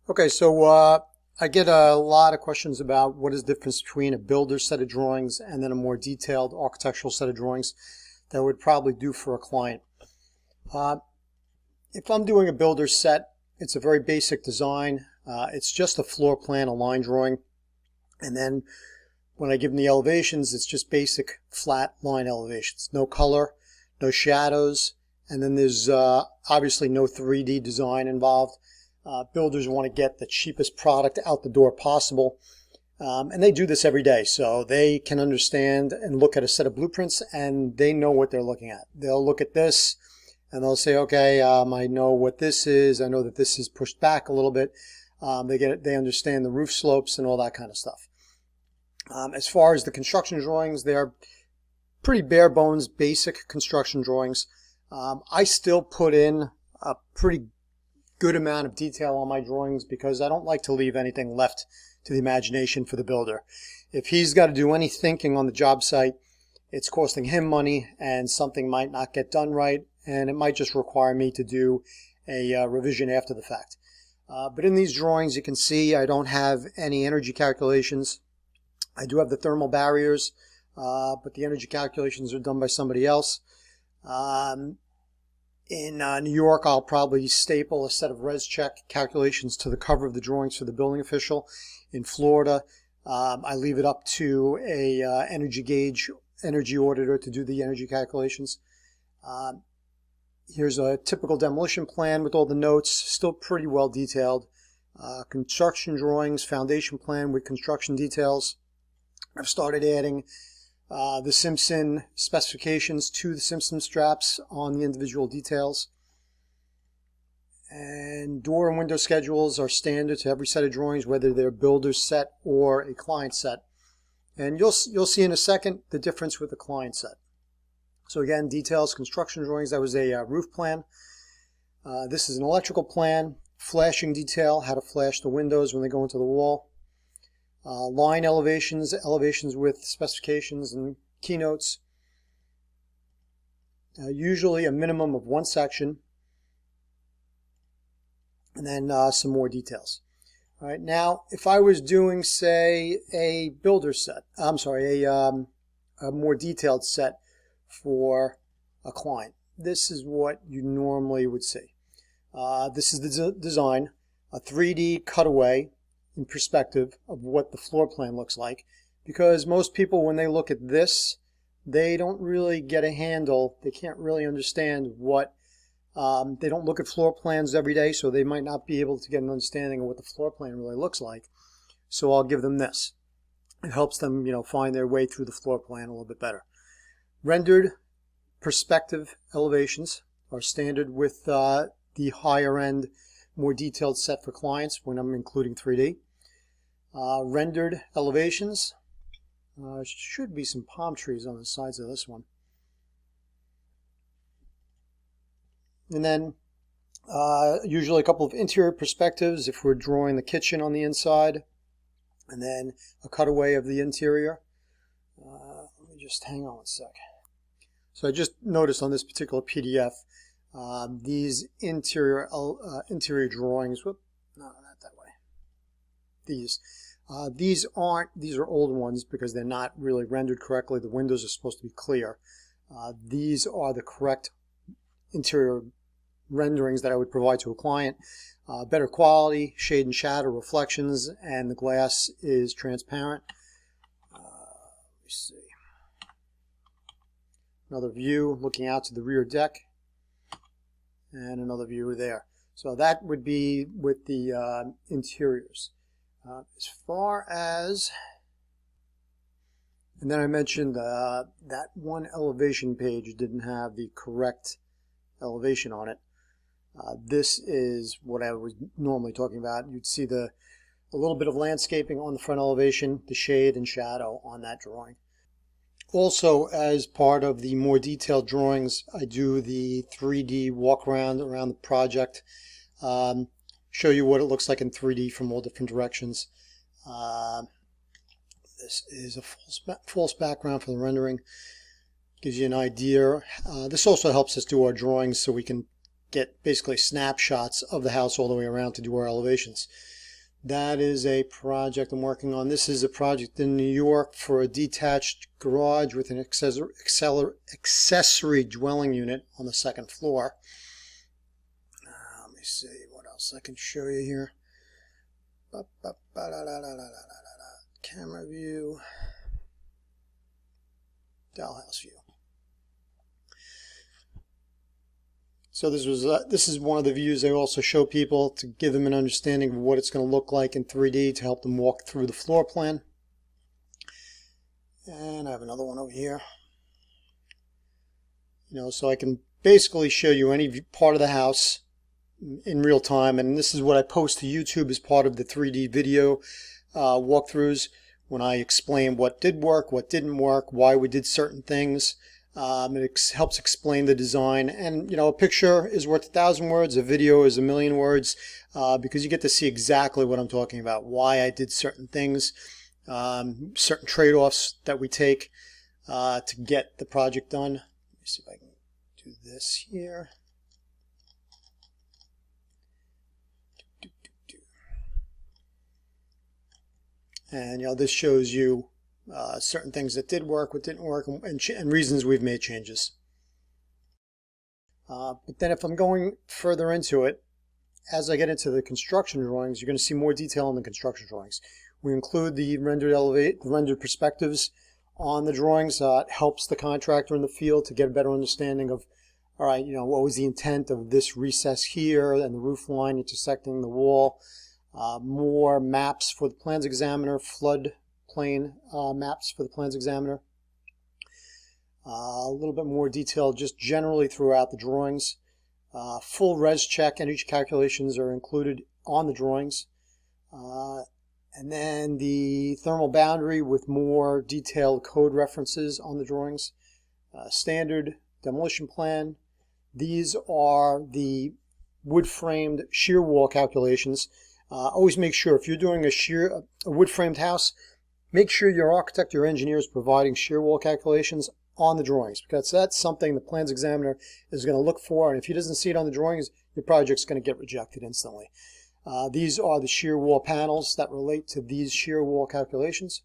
Okay, so I get a lot of questions about what is the difference between a builder's set of drawings and then a more detailed architectural set of drawings that I would probably do for a client. If I'm doing a builder's set, it's a very basic design. It's just a floor plan, a line drawing, and then when I give them the elevations, it's just basic flat line elevations. No color, no shadows, and then there's obviously no 3D design involved. Builders want to get the cheapest product out the door possible, and they do this every day, so they can understand and look at a set of blueprints and they know what they're looking at. They'll look at this and they'll say, okay, I know what this is. I know that this is pushed back a little bit. They understand the roof slopes and all that kind of stuff. As far as the construction drawings, they're pretty bare bones, basic construction drawings. I still put in a pretty good amount of detail on my drawings because I don't like to leave anything left to the imagination for the builder. If he's got to do any thinking on the job site, it's costing him money and something might not get done right, and it might just require me to do a revision after the fact. But in these drawings, you can see I don't have any energy calculations. I do have the thermal barriers, but the energy calculations are done by somebody else. In New York, I'll probably staple a set of res check calculations to the cover of the drawings for the building official. In Florida, I leave it up to a energy auditor to do the energy calculations. Here's a typical demolition plan with all the notes, still pretty well detailed. Construction drawings, foundation plan with construction details. I've started adding the Simpson specifications to the Simpson straps on the individual details. And door and window schedules are standard to every set of drawings, whether they're builder's set or a client set. And you'll see in a second the difference with the client set. So again, details, construction drawings, that was a roof plan. This is an electrical plan, flashing detail, how to flash the windows when they go into the wall. Line elevations, elevations with specifications and keynotes. Usually a minimum of one section, and then some more details. All right, now if I was doing, say, a builder set, a more detailed set for a client, this is what you normally would see. This is the design, a 3D cutaway in perspective of what the floor plan looks like, because most people, when they look at this, they don't really get a handle. They can't really understand what they don't look at floor plans every day, so they might not be able to get an understanding of what the floor plan really looks like. So I'll give them this. It helps them, find their way through the floor plan a little bit better. Rendered perspective elevations are standard with the higher end, more detailed set for clients when I'm including 3D. Rendered elevations. Should be some palm trees on the sides of this one. And then usually a couple of interior perspectives if we're drawing the kitchen on the inside. And then a cutaway of the interior. Let me just hang on a sec. So I just noticed on this particular PDF, these interior drawings, no, not that way. These are old ones because they're not really rendered correctly. The windows are supposed to be clear. These are the correct interior renderings that I would provide to a client. Better quality, shade and shadow reflections, and the glass is transparent. Let me see. Another view looking out to the rear deck, and another view there. So that would be with the interiors. As far as, and then I mentioned that one elevation page didn't have the correct elevation on it. This is what I was normally talking about. You'd see a little bit of landscaping on the front elevation, the shade and shadow on that drawing. Also, as part of the more detailed drawings, I do the 3D walk around the project. Show you what it looks like in 3D from all different directions. This is a false background for the rendering. Gives you an idea. This also helps us do our drawings so we can get basically snapshots of the house all the way around to do our elevations. That is a project I'm working on. This is a project in New York for a detached garage with an accessory dwelling unit on the second floor. Let me see what else I can show you here. Camera view, dollhouse view. So this is one of the views I also show people to give them an understanding of what it's going to look like in 3D to help them walk through the floor plan. And I have another one over here. So I can basically show you any part of the house in real time, and this is what I post to YouTube as part of the 3D video walkthroughs, when I explain what did work, what didn't work, why we did certain things. It helps explain the design, and a picture is worth 1,000 words, a video is 1,000,000 words, because you get to see exactly what I'm talking about, why I did certain things, certain trade-offs that we take to get the project done. Let me see if I can do this here. And this shows you certain things that did work, what didn't work, and reasons we've made changes. But then if I'm going further into it, as I get into the construction drawings, you're going to see more detail in the construction drawings. We include the rendered perspectives on the drawings. It helps the contractor in the field to get a better understanding of, all right, what was the intent of this recess here and the roof line intersecting the wall. More maps for the plans examiner, flood plain maps for the plans examiner. A little bit more detail just generally throughout the drawings. Full res check energy calculations are included on the drawings. And then the thermal boundary with more detailed code references on the drawings. Standard demolition plan. These are the wood-framed shear wall calculations. Always make sure, if you're doing a wood-framed house, make sure your architect or engineer is providing shear wall calculations on the drawings, because that's something the plans examiner is going to look for, and if he doesn't see it on the drawings, your project's going to get rejected instantly. These are the shear wall panels that relate to these shear wall calculations.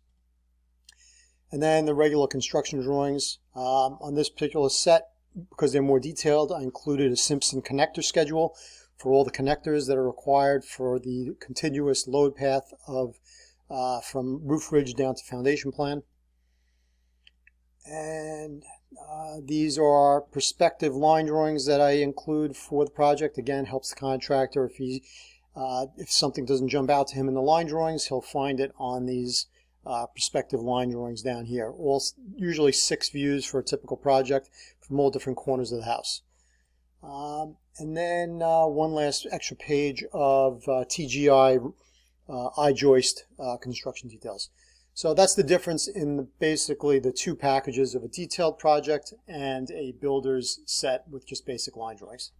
And then the regular construction drawings. On this particular set, because they're more detailed, I included a Simpson connector schedule for all the connectors that are required for the continuous load path of from roof ridge down to foundation plan. And these are perspective line drawings that I include for the project. Again, helps the contractor if something doesn't jump out to him in the line drawings, he'll find it on these perspective line drawings down here. Usually 6 views for a typical project from all different corners of the house. And then one last extra page of TGI I-joist construction details. So that's the difference in basically the two packages of a detailed project and a builder's set with just basic line drawings.